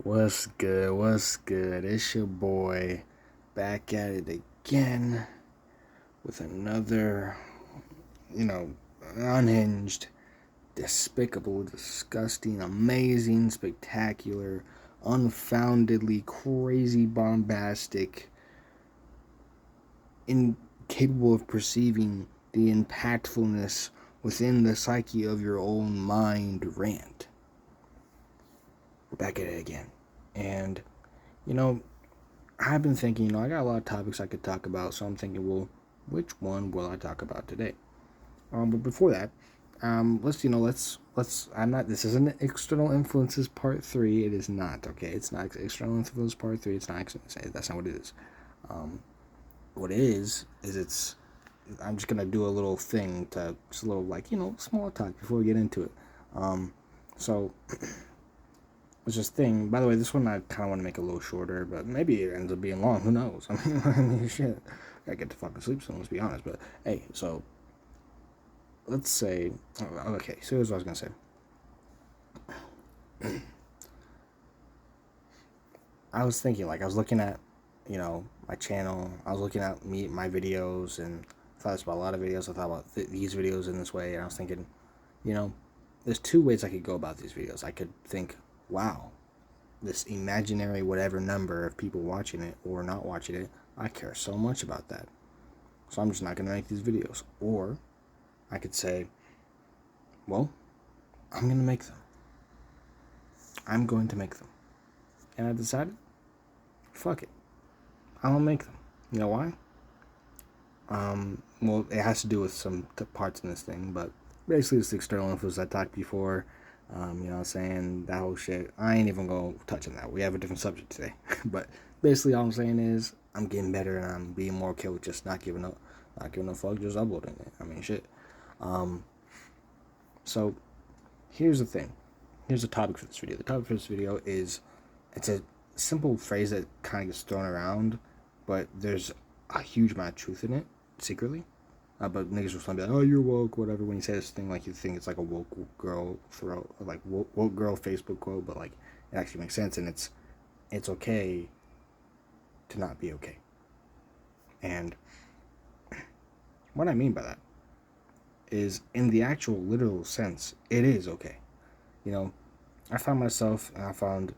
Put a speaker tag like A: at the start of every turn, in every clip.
A: What's good? What's good? It's your boy back at it again with another, unhinged, despicable, disgusting, amazing, spectacular, unfoundedly crazy, bombastic, incapable of perceiving the impactfulness within the psyche of your own mind rant. We're back at it again. And, you know, I've been thinking, I got a lot of topics I could talk about, so I'm thinking, well, which one will I talk about today? But before that, I'm not, this isn't external influences part 3. It is not, okay? It's not external influence part 3. It's not, that's not what it is. What it is I'm just going to do a little thing just a little, small talk before we get into it. So, it's just thing. By the way, this one I kind of want to make a little shorter, but maybe it ends up being long. Who knows? I mean, shit. I get to fucking sleep soon, let's be honest. But hey, so let's say, okay. So here's what I was gonna say. I was thinking, I was looking at, my channel. I was looking at my videos, and I thought about a lot of videos. I thought about these videos in this way, and I was thinking, there's two ways I could go about these videos. I could think, wow, this imaginary whatever number of people watching it or not watching it, I care so much about that, so I'm just not going to make these videos. Or I could say, well, I'm going to make them. I'm going to make them. And I decided, fuck it, I'll make them. You know why? Well, it has to do with some parts in this thing, but basically it's external influence I talked before. You know what I'm saying? That whole shit. I ain't even gonna touch on that. We have a different subject today. But basically all I'm saying is I'm getting better and I'm being more okay with just not giving a fuck, just uploading it. I mean shit. So here's the thing. Here's the topic for this video. The topic for this video is, it's a simple phrase that kind of gets thrown around, but there's a huge amount of truth in it, secretly. But niggas will be like, oh, you're woke, whatever. When you say this thing, you think it's like a woke girl woke girl Facebook quote, but it actually makes sense, and it's okay to not be okay. And what I mean by that is, in the actual literal sense, it is okay. I found myself, and I found,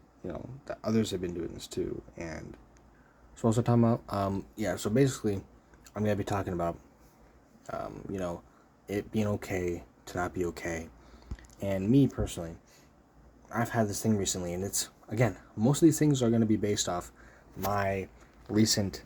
A: that others have been doing this too. And so what was I talking about? So basically, I'm going to be talking about, it being okay to not be okay. And me personally, I've had this thing recently, and it's, again, most of these things are going to be based off my recent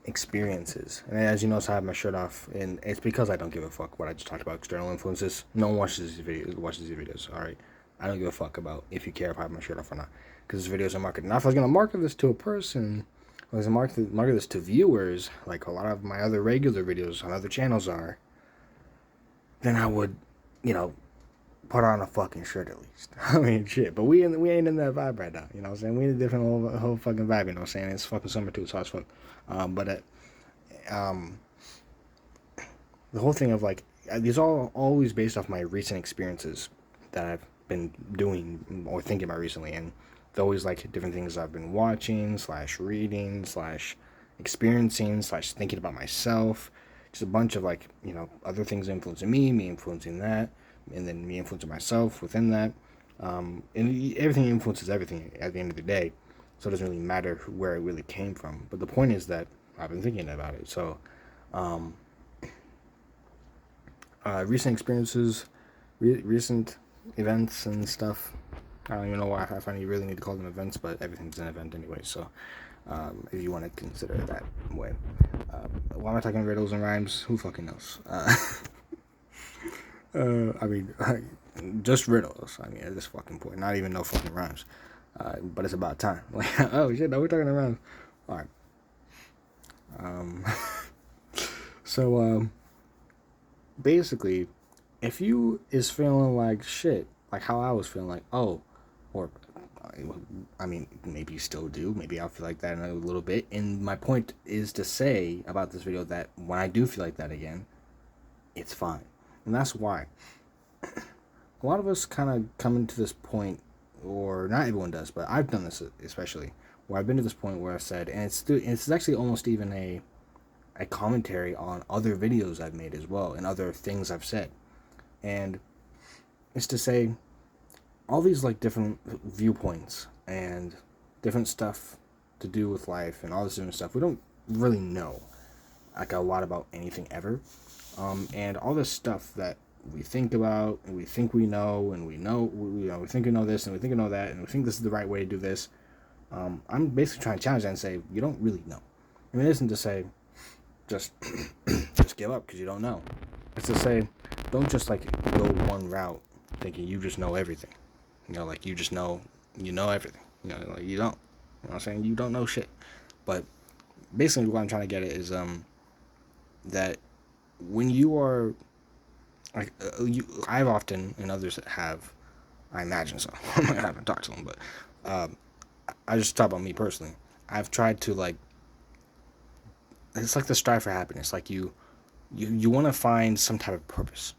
A: experiences. And as you notice, I have my shirt off, and it's because I don't give a fuck what I just talked about, external influences. No one watches these videos, all right? I don't give a fuck about if you care if I have my shirt off or not, because this video is a market. Now, if I was going to market this to a person, I was going to market this to viewers, like a lot of my other regular videos on other channels are, then I would, put on a fucking shirt at least. I mean, shit. But we ain't in that vibe right now. You know what I'm saying? We in a different whole fucking vibe. You know what I'm saying? It's fucking summer too. It's hot as fuck. The whole thing of these are always based off my recent experiences that I've been doing or thinking about recently, and they're always different things I've been watching / reading / experiencing / thinking about myself. Just a bunch of other things influencing me influencing that, and then me influencing myself within that. And everything influences everything at the end of the day, so it doesn't really matter where it really came from. But the point is that I've been thinking about it. So recent experiences, recent events and stuff. I don't even know why I find you really need to call them events, but everything's an event anyway. So if you want to consider it that way. Why am I talking riddles and rhymes? Who fucking knows? I mean, just riddles. I mean, at this fucking point, not even no fucking rhymes. But it's about time. Oh shit, no, we're talking around. All right. So basically, if you is feeling like shit, like how I was feeling, or I mean, maybe you still do. Maybe I'll feel like that in a little bit. And my point is to say about this video that when I do feel like that again, it's fine. And that's why a lot of us kind of come into this point or not everyone does, but I've done this especially, where I've been to this point where I've said, and it's actually almost even a commentary on other videos I've made as well and other things I've said, and it's to say all these like different viewpoints and different stuff to do with life and all this different stuff. We don't really know like a lot about anything ever, and all this stuff that we think about and we think we know and we think we know this and we think we know that and we think this is the right way to do this. I'm basically trying to challenge that and say you don't really know. I mean, it isn't to say just just give up because you don't know. It's to say don't just like go one route thinking you just know everything. Like you just know everything. Like you don't. You know what I'm saying? You don't know shit. But basically what I'm trying to get at is that when you are like I've often, and others have, I imagine so. I haven't talked to them, but I just talk about me personally. I've tried to like, it's like the strive for happiness. Like you want to find some type of purpose.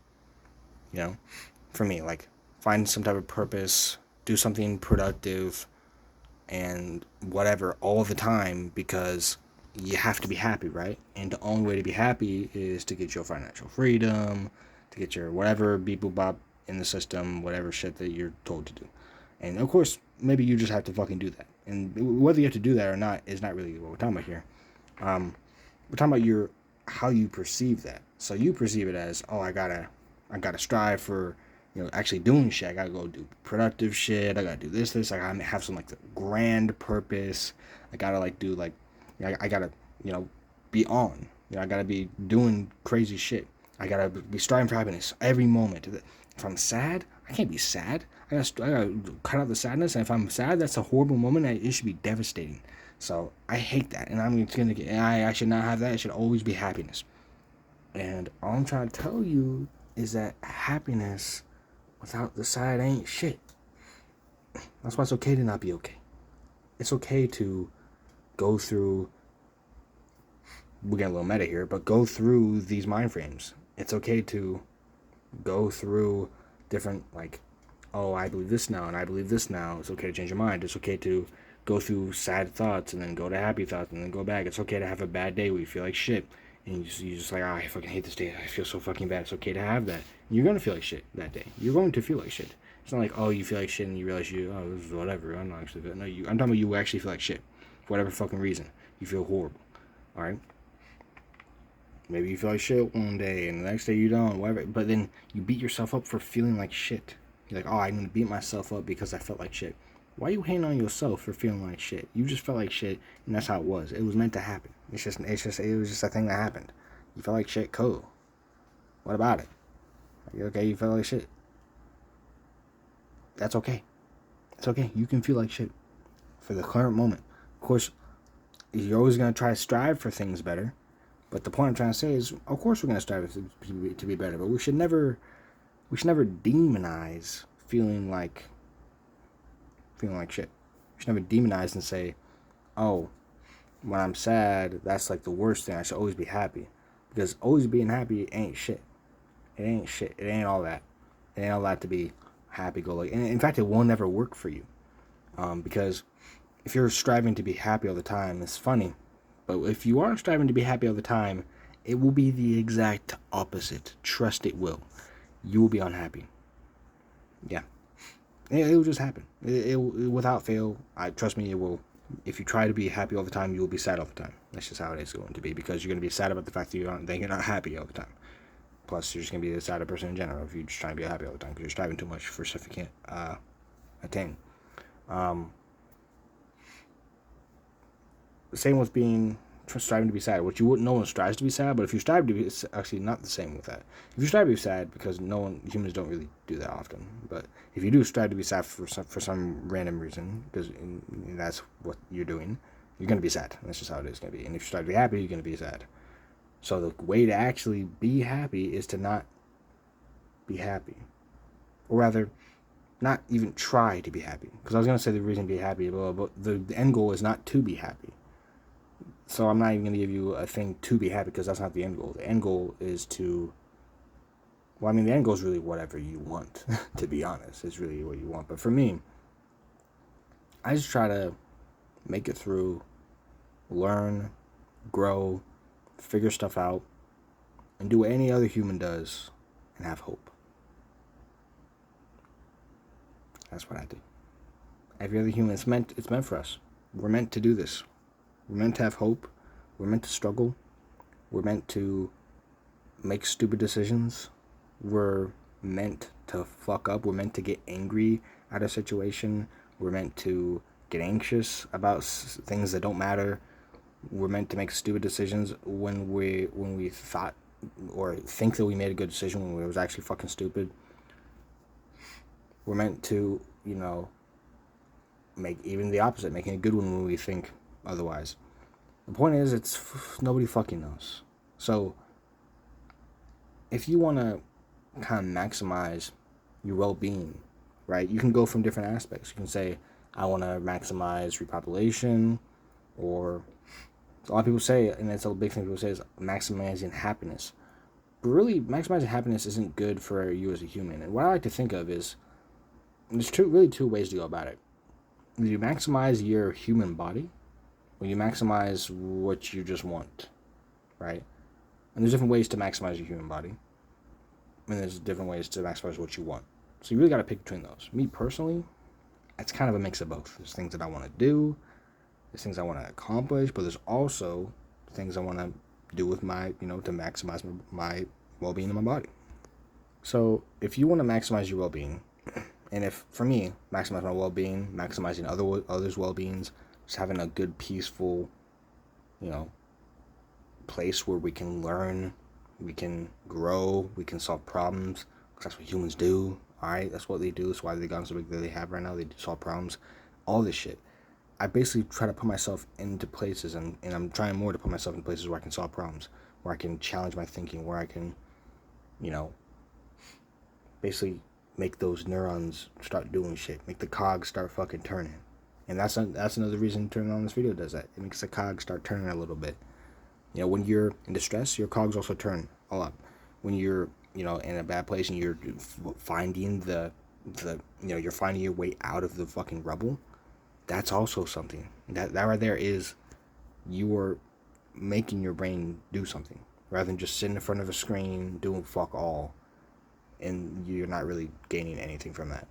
A: For me, like find some type of purpose, do something productive, and whatever all the time because you have to be happy, right? And the only way to be happy is to get your financial freedom, to get your whatever beep boop bop in the system, whatever shit that you're told to do. And of course, maybe you just have to fucking do that. And whether you have to do that or not is not really what we're talking about here. We're talking about how you perceive that. So you perceive it as, oh, I gotta strive for, actually doing shit. I gotta go do productive shit. I gotta do this. I gotta have some like grand purpose. I gotta like do like, I gotta, be on. I gotta be doing crazy shit. I gotta be striving for happiness every moment. If I'm sad, I can't be sad. I gotta cut out the sadness. And if I'm sad, that's a horrible moment. It should be devastating. So I hate that, and I'm gonna get. I should not have that. It should always be happiness. And all I'm trying to tell you is that happiness without the sad ain't shit. That's why it's okay to not be okay. It's okay to go through. We're getting a little meta here, but go through these mind frames. It's okay to go through different like, oh, I believe this now and I believe this now. It's okay to change your mind. It's okay to go through sad thoughts and then go to happy thoughts and then go back. It's okay to have a bad day where you feel like shit and you just like, I fucking hate this day. I feel so fucking bad. It's okay to have that. And you're gonna feel like shit that day. You're going to feel like shit. It's not like, oh, you feel like shit and you realize this is whatever. I'm not actually. No, I'm talking about you actually feel like shit for whatever fucking reason. You feel horrible. All right. Maybe you feel like shit one day and the next day you don't, whatever. But then you beat yourself up for feeling like shit. You're like, oh, I'm going to beat myself up because I felt like shit. Why are you hating on yourself for feeling like shit? You just felt like shit, and that's how it was. It was meant to happen. It was just a thing that happened. You felt like shit, cool. What about it? Okay, you felt like shit. That's okay. It's okay. You can feel like shit for the current moment. Of course, you're always going to try to strive for things better. But the point I'm trying to say is, of course, we're going to strive to be better. But we should never demonize feeling like shit. We should never demonize and say, oh, when I'm sad, that's like the worst thing. I should always be happy. Because always being happy ain't shit. It ain't shit. It ain't all that. It ain't all that to be happy-go-lucky. And in fact, it will never work for you. Because if you're striving to be happy all the time, it's funny. But if you are striving to be happy all the time, it will be the exact opposite. Trust it will. You will be unhappy. Yeah. It will just happen. It without fail. Trust me, it will. If you try to be happy all the time, you will be sad all the time. That's just how it is going to be, because you're going to be sad about the fact that you're not happy all the time. Plus, you're just going to be a sadder person in general if you're just trying to be happy all the time because you're striving too much for stuff you can't attain. Same with striving to be sad, which no one strives to be sad, but if you strive to be, it's actually not the same with that. If you strive to be sad, because humans don't really do that often, but if you do strive to be sad for some random reason, because that's what you're doing, you're going to be sad. That's just how it is going to be. And if you strive to be happy, you're going to be sad. So the way to actually be happy is to not be happy. Or rather, not even try to be happy. Because I was going to say the reason to be happy, but the end goal is not to be happy. So I'm not even going to give you a thing to be happy, because that's not the end goal. The end goal is the end goal is really whatever you want, to be honest. It's really what you want. But for me, I just try to make it through, learn, grow, figure stuff out, and do what any other human does and have hope. That's what I do. Every other human, it's meant for us. We're meant to do this. We're meant to have hope. We're meant to struggle. We're meant to make stupid decisions. We're meant to fuck up. We're meant to get angry at a situation. We're meant to get anxious about things that don't matter. We're meant to make stupid decisions when we thought or think that we made a good decision when it was actually fucking stupid. We're meant to, make even the opposite, making a good one when we think otherwise. The point is, nobody fucking knows. So, if you want to kind of maximize your well-being, right, you can go from different aspects. You can say, I want to maximize repopulation, or a lot of people say, and it's a big thing people say, is maximizing happiness. But really, maximizing happiness isn't good for you as a human. And what I like to think of is, there's really two ways to go about it. You maximize your human body, or you maximize what you just want, right? And there's different ways to maximize your human body, and there's different ways to maximize what you want. So you really got to pick between those. Me personally, it's kind of a mix of both. There's things that I want to do, there's things I want to accomplish, but there's also things I want to do with my, to maximize my well-being in my body. So if you want to maximize your well-being, and if, for me, maximize my well-being, maximizing others' well-beings, just having a good, peaceful, place where we can learn, we can grow, we can solve problems, because that's what humans do, alright? That's what they do. That's why they got so big that they have right now. They solve problems. All this shit. I basically try to put myself into places, and I'm trying more to put myself in places where I can solve problems, where I can challenge my thinking, where I can, basically make those neurons start doing shit, make the cogs start fucking turning. And that's another reason turning on this video does that. It makes the cogs start turning a little bit. When you're in distress, your cogs also turn a lot. When you're, in a bad place and you're finding you're finding your way out of the fucking rubble, that's also something. That right there is, you are making your brain do something, rather than just sitting in front of a screen doing fuck all, and you're not really gaining anything from that.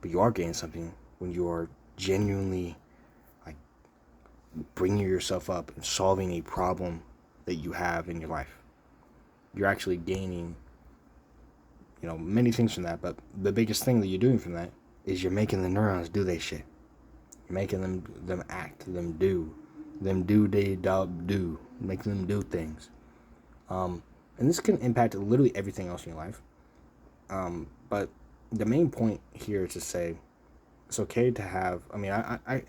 A: But you are gaining something when you are genuinely bringing yourself up and solving a problem that you have in your life. You're actually gaining, many things from that. But the biggest thing that you're doing from that is you're making the neurons do their shit. You're making them act, them do, make them do things. And this can impact literally everything else in your life. But the main point here is to say, it's okay to have, I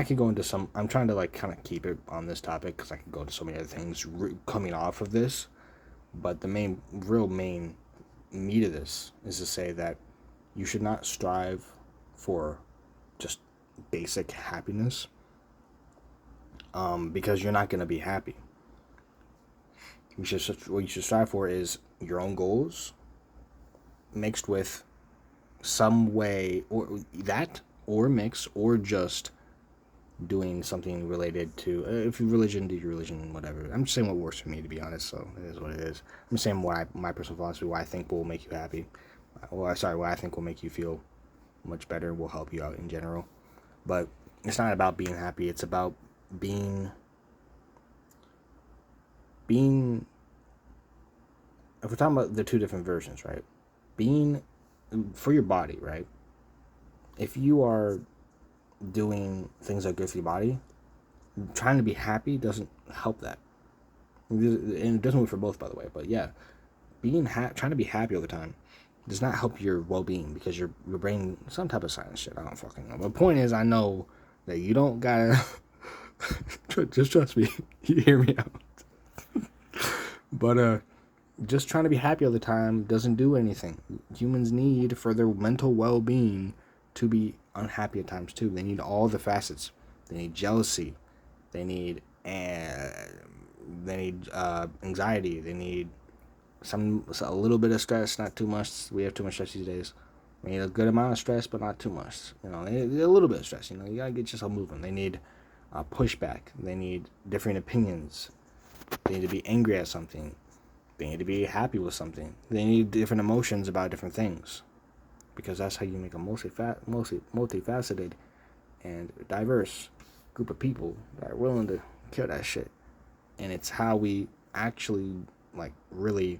A: could go into some, I'm trying to kind of keep it on this topic, because I could go into so many other things coming off of this, but the main meat of this is to say that you should not strive for just basic happiness, because you're not going to be happy. What you should strive for is your own goals, mixed with some way, or mix, or just doing something related to, if your religion, do your religion, whatever. I'm just saying what works for me, to be honest, so it is what it is. I'm saying my personal philosophy, what I think will make you happy. What I think will make you feel much better, will help you out in general. But it's not about being happy, it's about being, if we're talking about the two different versions, right? Being, for your body, right? If you are doing things that are good for your body, trying to be happy doesn't help that. And it doesn't work for both, by the way. But yeah, trying to be happy all the time does not help your well-being, because your brain, some type of science shit, I don't fucking know. But the point is, I know that you don't gotta just trust me. You hear me out. But just trying to be happy all the time doesn't do anything. Humans need, for their mental well-being, to be unhappy at times too. They need all the facets. They need jealousy. They need anxiety. They need a little bit of stress, not too much. We have too much stress these days. They need a good amount of stress, but not too much. You know, they need a little bit of stress. You know, you gotta get yourself moving. They need pushback. They need different opinions. They need to be angry at something. They need to be happy with something. They need different emotions about different things, because that's how you make a multifaceted and diverse group of people that are willing to kill that shit. And it's how we actually like really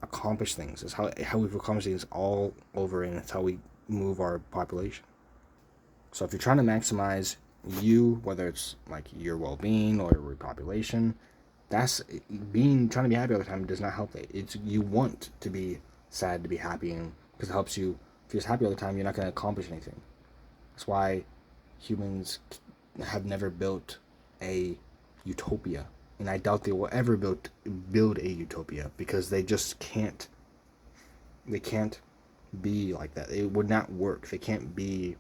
A: accomplish things. It's how we've accomplished things all over, and it's how we move our population. So if you're trying to maximize you, whether it's like your well-being or your population, that's trying to be happy all the time does not help that. It's you want to be sad to be happy, and because it helps you. If you're happy all the time, you're not going to accomplish anything. That's why humans have never built a utopia, and I doubt they will ever build a utopia, because they just can't. They can't be like that. It would not work. They can't be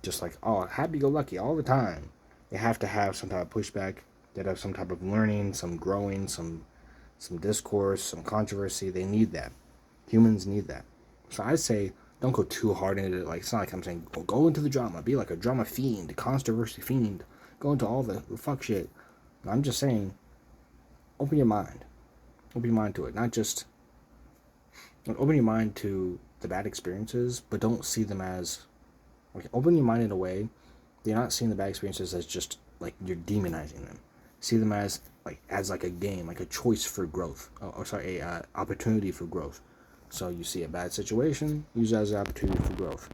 A: just like, oh, happy-go-lucky all the time. They have to have some type of pushback. They have some type of learning, some growing, some discourse, some controversy. They need that. Humans need that. So I say, don't go too hard into it. Like, it's not like I'm saying go into the drama, be like a drama fiend, controversy fiend, go into all the fuck shit. I'm just saying, open your mind to it. Not just open your mind to the bad experiences, but don't see them as like, open your mind in a way you're not seeing the bad experiences as just like you're demonizing them. See them as like a game, like a choice for growth. A opportunity for growth. So you see a bad situation, use it as an opportunity for growth.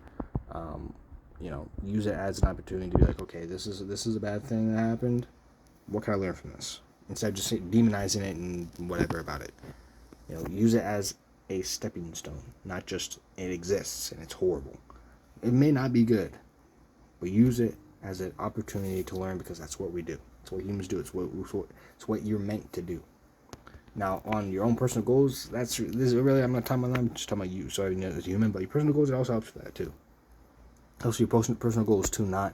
A: Use it as an opportunity to be like, okay, this is a bad thing that happened. What can I learn from this? Instead of just demonizing it and whatever about it. Use it as a stepping stone, not just it exists and it's horrible. It may not be good, but use it as an opportunity to learn, because that's what we do. It's what humans do. It's what you're meant to do. Now, on your own personal goals, this is really, I'm not talking about them, I'm just talking about you. So, as a human, but your personal goals, it also helps for that too. It helps your personal goals to not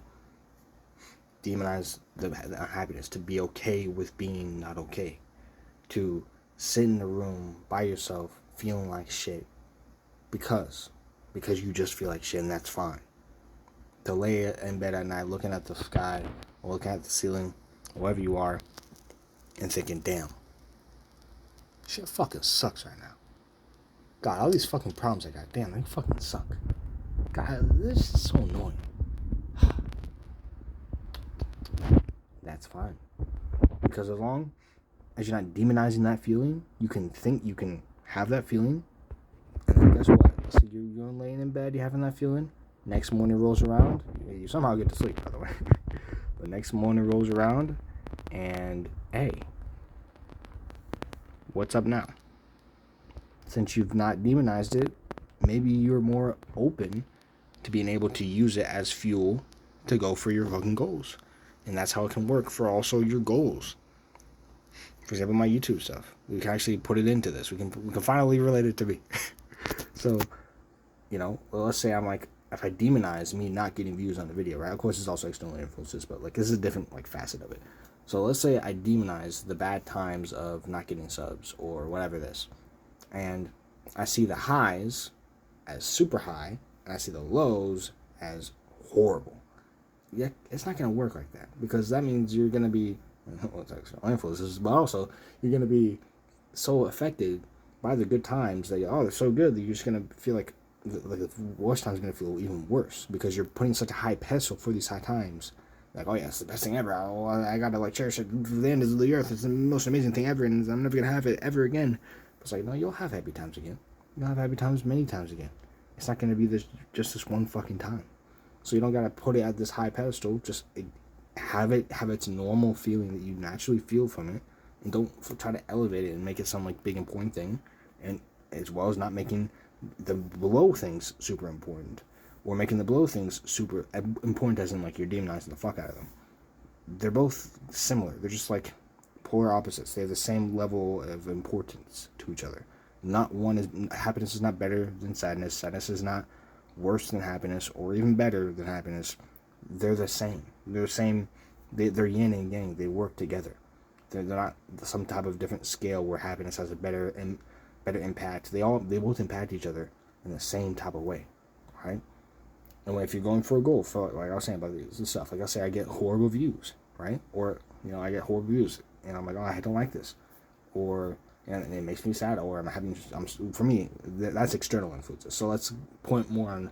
A: demonize the unhappiness, to be okay with being not okay, to sit in a room by yourself feeling like shit because you just feel like shit, and that's fine. To lay in bed at night looking at the sky or looking at the ceiling, wherever you are, and thinking, damn, shit fucking sucks right now. God, all these fucking problems I got, damn, they fucking suck. God, this is so annoying. That's fine. Because as long as you're not demonizing that feeling, you can have that feeling, and then guess what? So you're laying in bed, you're having that feeling. Next morning rolls around, you somehow get to sleep, by the way. The next morning rolls around, and hey, what's up now? Since you've not demonized it, maybe you're more open to being able to use it as fuel to go for your fucking goals. And that's how it can work for also your goals. For example, my YouTube stuff. We can actually put it into this. We can finally relate it to me. So, let's say I'm like, if I demonize me not getting views on the video, right? Of course, there's also external influences, but this is a different facet of it. So let's say I demonize the bad times of not getting subs or whatever this, and I see the highs as super high, and I see the lows as horrible. Yeah, it's not gonna work like that, because that means you're gonna be external influences, but also you're gonna be so affected by the good times that they're so good that you're just gonna feel like the worst time's gonna feel even worse, because you're putting such a high pedestal for these high times. Like, oh yeah, it's the best thing ever. I gotta cherish it to the end of the earth. It's the most amazing thing ever, and I'm never gonna have it ever again. But it's like, no, you'll have happy times again. You'll have happy times many times again. It's not gonna be just this one fucking time. So you don't gotta put it at this high pedestal. Just have its normal feeling that you naturally feel from it, and don't try to elevate it and make it some big important thing, and as well as not making the below things super important, or making the below things super important as in you're demonizing the fuck out of them. They're both similar. They're just polar opposites. They have the same level of importance to each other. Happiness is not better than sadness. Sadness is not worse than happiness, or even better than happiness. They're the same. They're yin and yang. They work together. They're not some type of different scale where happiness has a better impact. They both impact each other in the same type of way, right? And if you're going for a goal, for like I was saying about this stuff, like I say, I get horrible views, right? Or I get horrible views, and I'm like, oh, I don't like this, or and it makes me sad, or for me, that's external influences. So let's point more on,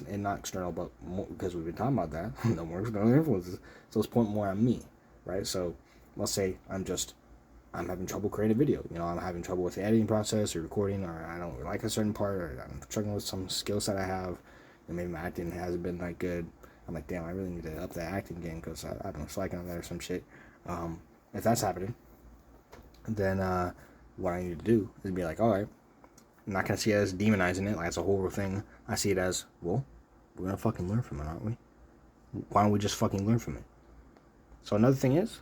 A: and not external, but more, because we've been talking about that, no more external influences. So let's point more on me, right? So let's say I'm having trouble creating a video. I'm having trouble with the editing process or recording, or I don't like a certain part, or I'm struggling with some skill set I have, and maybe my acting hasn't been that good. I'm like, damn, I really need to up the acting game because I've been slacking on that or some shit. If that's happening, then what I need to do is be like, all right, I'm not gonna see it as demonizing it, like it's a horrible thing. I see it as, well, we're gonna fucking learn from it, aren't we? Why don't we just fucking learn from it? So another thing is,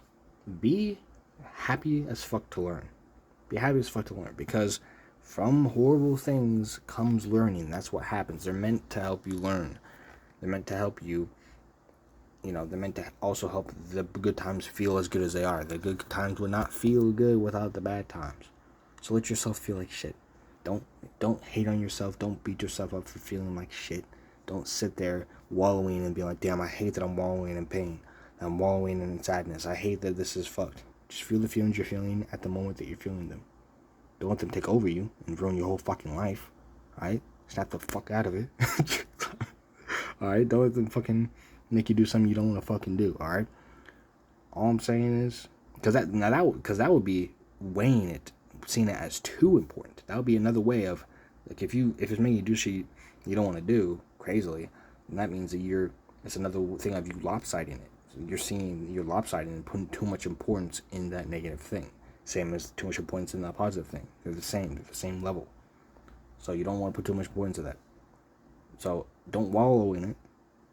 A: be happy as fuck to learn. Be happy as fuck to learn, because from horrible things comes learning. That's what happens. They're meant to help you learn. They're meant to help you, they're meant to also help the good times feel as good as they are. The good times would not feel good without the bad times. So let yourself feel like shit. Don't hate on yourself. Don't beat yourself up for feeling like shit. Don't sit there wallowing and be like, damn, I hate that I'm wallowing in pain. I'm wallowing in sadness. I hate that this is fucked. Just feel the feelings you're feeling at the moment that you're feeling them. Don't let them take over you and ruin your whole fucking life. Alright? Snap the fuck out of it. Alright? Don't let them fucking make you do something you don't want to fucking do. Alright? All I'm saying is, because that would be weighing it, seeing it as too important. That would be another way of, like, if it's making you do shit you don't want to do crazily, then that means that it's another thing of you lopsiding it. So you're lopsiding and putting too much importance in that negative thing. Same as too much importance in that positive thing. They're the same level. So you don't want to put too much importance to that. So don't wallow in it,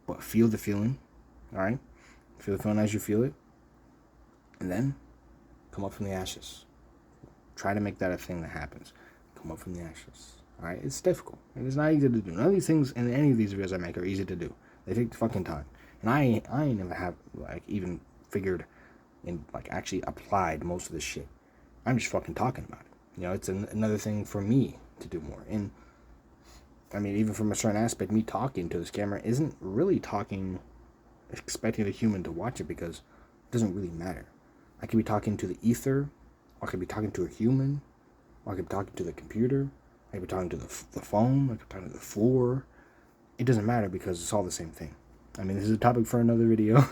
A: but feel the feeling. Alright? Feel the feeling as you feel it. And then come up from the ashes. Try to make that a thing that happens. Come up from the ashes. Alright? It's difficult. And it's not easy to do. None of these things in any of these videos I make are easy to do. They take fucking time. And I ain't never have even figured and actually applied most of this shit. I'm just fucking talking about it. It's another thing for me to do more. And I mean, even from a certain aspect, me talking to this camera isn't really talking, expecting a human to watch it, because it doesn't really matter. I could be talking to the ether, or I could be talking to a human, or I could be talking to the computer, I could be talking to the phone, I could be talking to the floor. It doesn't matter, because it's all the same thing. I mean, this is a topic for another video,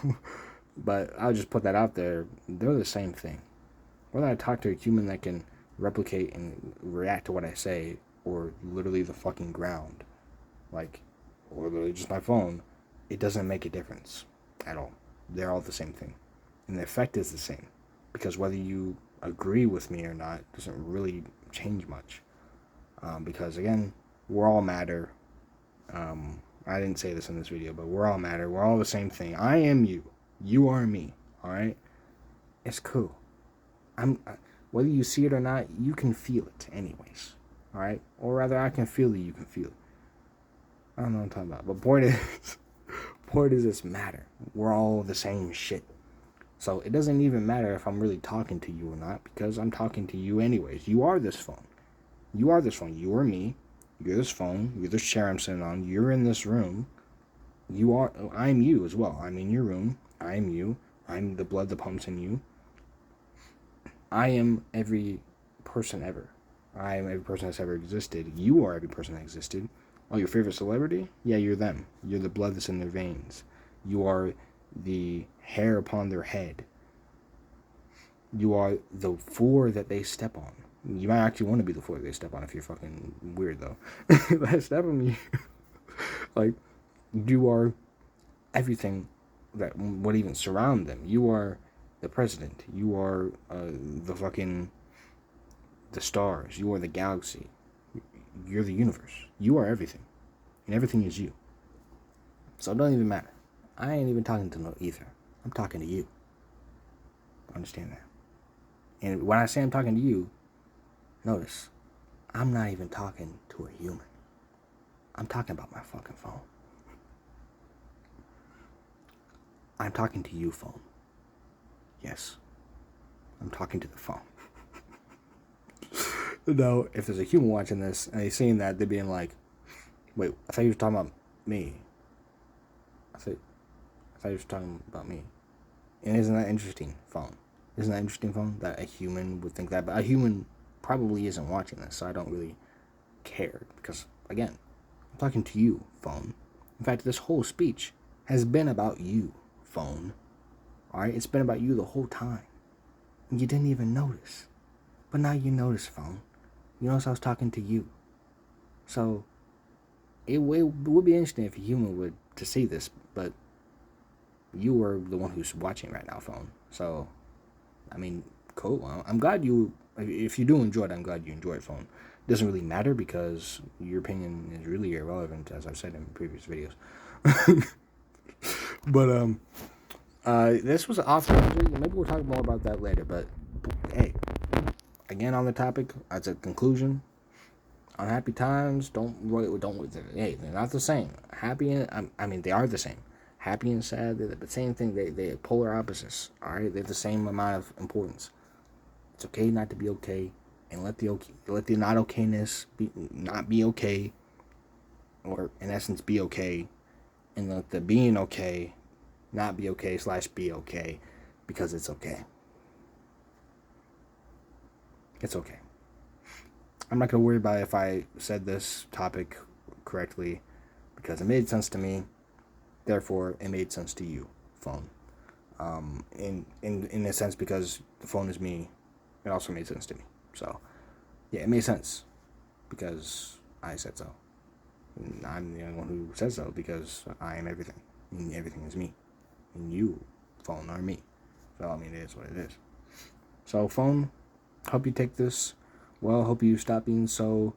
A: but I'll just put that out there. They're the same thing. Whether I talk to a human that can replicate and react to what I say, or literally the fucking ground, or literally just my phone, it doesn't make a difference at all. They're all the same thing. And the effect is the same. Because whether you agree with me or not doesn't really change much. Because again, we're all matter. I didn't say this in this video, but we're all matter. We're all the same thing. I am you. You are me. Alright? It's cool. Whether you see it or not, you can feel it anyways. Alright? Or rather, I can feel it, you can feel it. I don't know what I'm talking about. But point is this matter. We're all the same shit. So it doesn't even matter if I'm really talking to you or not, because I'm talking to you anyways. You are this phone. You are this phone. You are me. You're this phone. You're this chair I'm sitting on. You're in this room. I'm you as well. I'm in your room. I'm you. I'm the blood that pumps in you. I am every person ever. I am every person that's ever existed. You are every person that existed. Oh, your favorite celebrity? Yeah, you're them. You're the blood that's in their veins. You are the hair upon their head. You are the floor that they step on. You might actually want to be the floor they step on if you're fucking weird, though. Step on me. You are everything that would even surround them. You are the president. You are the stars. You are the galaxy. You're the universe. You are everything. And everything is you. So it doesn't even matter. I ain't even talking to no ether. I'm talking to you. Understand that. And when I say I'm talking to you, notice, I'm not even talking to a human. I'm talking about my fucking phone. I'm talking to you, phone. Yes. I'm talking to the phone. Now, if there's a human watching this and they're seeing that, they're being like, Wait, I thought you were talking about me. I thought you were talking about me. And isn't that interesting, phone? Isn't that interesting, phone? That a human would think that, but a human probably isn't watching this, so I don't really care. Because, again, I'm talking to you, phone. In fact, this whole speech has been about you, phone. Alright? It's been about you the whole time. And you didn't even notice. But now you notice, phone. You notice I was talking to you. So, it would be interesting if a human would to see this, but you are the one who's watching right now, phone. So, I mean, cool. I'm glad you. If you do enjoy it, I'm glad you enjoy it, phone. It doesn't really matter because your opinion is really irrelevant, as I've said in previous videos. But this was off. Maybe we'll talk more about that later. But hey, again on the topic, as a conclusion, unhappy times don't. Hey, they're not the same. Happy and I mean they are the same. Happy and sad, they're the same thing. They're polar opposites. All right, they're the same amount of importance. It's okay not to be okay, and let the not okayness not be okay, or in essence be okay, and let the being okay not be okay / be okay, because it's okay. It's okay. I'm not gonna worry about if I said this topic correctly, because it made sense to me. Therefore, it made sense to you, phone. In a sense, because the phone is me, it also made sense to me. So, yeah, it made sense because I said so. And I'm the only one who says so because I am everything. And everything is me. And you, phone, are me. So, I mean, it is what it is. So, phone, hope you take this well. Hope you stop being so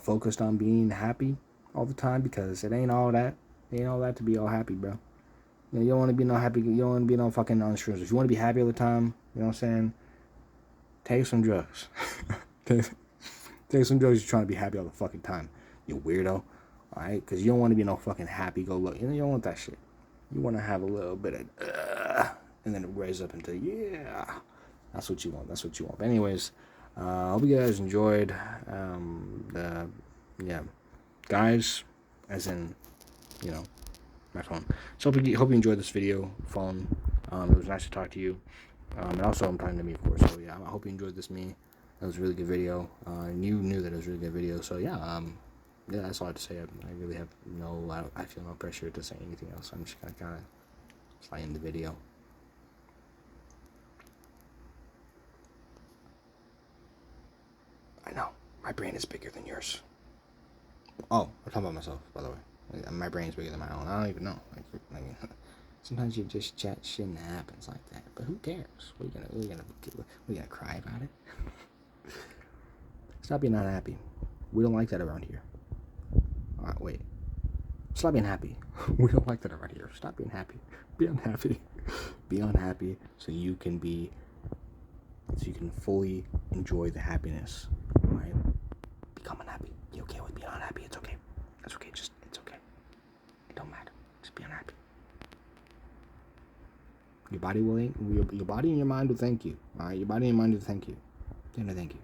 A: focused on being happy all the time, because it ain't all that. It ain't all that to be all happy, bro. You know, you don't want to be no happy. You don't want to be no fucking on shrooms. If you want to be happy all the time, you know what I'm saying? Take some drugs. Take some drugs. You're trying to be happy all the fucking time, you weirdo. All right, because you don't want to be no fucking happy-go-lucky. You don't want that shit. You want to have a little bit of, and then it raise up into yeah. That's what you want. That's what you want. But anyways, I hope you guys enjoyed. Yeah, guys, as in, you know, my phone. So hope you enjoyed this video, phone. It was nice to talk to you. And also I'm talking to me, of course. So yeah, I hope you enjoyed this me. That was a really good video. And you knew that it was a really good video. So yeah, yeah, that's all I have to say. I really have I feel no pressure to say anything else. I'm just gonna kind of slide in the video. I know my brain is bigger than yours. Oh, I'm talking about myself, by the way. My brain's bigger than my own. I don't even know. Like sometimes you just chat shit and it happens like that. But who cares? We're gonna cry about it. Stop being unhappy. We don't like that around here. Wait. Stop being happy. We don't like that around here. Stop being happy. Be unhappy. Be unhappy so you can fully enjoy the happiness. Right? Become unhappy. Be okay with being unhappy. It's okay. That's okay. It's okay. It don't matter. Just be unhappy. Your body and your mind will thank you. All right, your body and your mind will thank you. They're gonna thank you.